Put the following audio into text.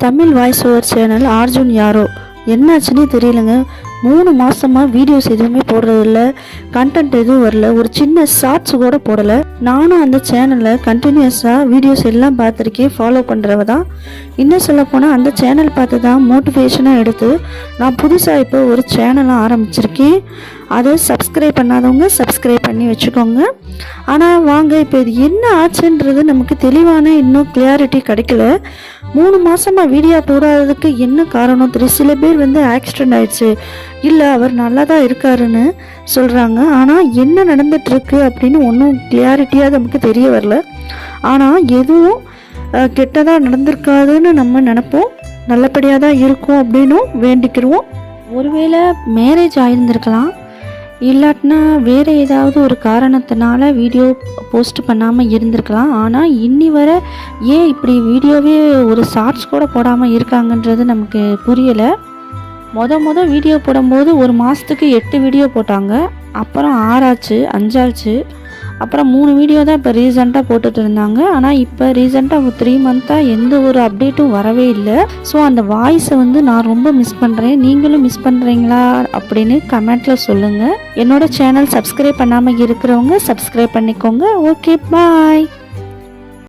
Tamil voice over channel Arjun யாரோ என்னாச்சுன்னே தெரியலங்க. 3 மாதமாக வீடியோஸ் எதுவுமே போடுறதில்ல, கண்டென்ட் எதுவும் வரல, ஒரு சின்ன ஷார்ட்ஸ் கூட போடலை. நானும் அந்த சேனலில் கண்டினியூஸாக வீடியோஸ் எல்லாம் பார்த்துருக்கேன், ஃபாலோ பண்ணுறவ தான். இன்னும் சொல்லப்போனால் அந்த சேனல் பார்த்து தான் மோட்டிவேஷனாக எடுத்து நான் புதுசாக இப்போ ஒரு சேனலை ஆரம்பிச்சிருக்கேன். அதை சப்ஸ்கிரைப் பண்ணாதவங்க சப்ஸ்கிரைப் பண்ணி வச்சுக்கோங்க. ஆனால் வாங்க, இப்போ இது என்ன ஆச்சுன்றது நமக்கு தெளிவான இன்னும் கிளியாரிட்டி கிடைக்கல. 3 மாதமாக வீடியோ போடாததுக்கு என்ன காரணம் தெரியும். சில பேர் ஆக்சிடெண்ட் ஆயிடுச்சு, இல்லை அவர் நல்லா தான் இருக்காருன்னு சொல்கிறாங்க. ஆனால் என்ன நடந்துட்டுருக்கு அப்படின்னு ஒன்றும் கிளியாரிட்டியாக நமக்கு தெரிய வரல. ஆனால் எதுவும் கெட்டதாக நடந்திருக்காதுன்னு நம்ம நினைப்போம், நல்லபடியாக தான் இருக்கும் அப்படின்னும் வேண்டிக்கிடுவோம். ஒருவேளை மேரேஜ் ஆகியிருந்திருக்கலாம், இல்லாட்டினா வேறு ஏதாவது ஒரு காரணத்தினால வீடியோ போஸ்ட் பண்ணாமல் இருந்திருக்கலாம். ஆனால் இன்னி வரை ஏன் இப்படி வீடியோவே ஒரு ஷார்ட்ஸ் கூட போடாமல் இருக்காங்கன்றது நமக்கு புரியலை. மொதல் வீடியோ போடும்போது ஒரு மாதத்துக்கு 8 வீடியோ போட்டாங்க, அப்புறம் 6 ஆச்சு, 5 ஆச்சு, அப்புறம் 3 வீடியோ தான் இப்போ ரீசெண்டாக போட்டுட்டு இருந்தாங்க. ஆனால் இப்போ ரீசெண்டாக 3 மந்த்தாக எந்த ஒரு அப்டேட்டும் வரவே இல்லை. ஸோ அந்த வாய்ஸை நான் ரொம்ப மிஸ் பண்ணுறேன். நீங்களும் மிஸ் பண்ணுறீங்களா அப்படின்னு கமெண்ட்டில் சொல்லுங்கள். என்னோடய சேனல் சப்ஸ்கிரைப் பண்ணாமல் இருக்கிறவங்க சப்ஸ்கிரைப் பண்ணிக்கோங்க. ஓகே, பாய்.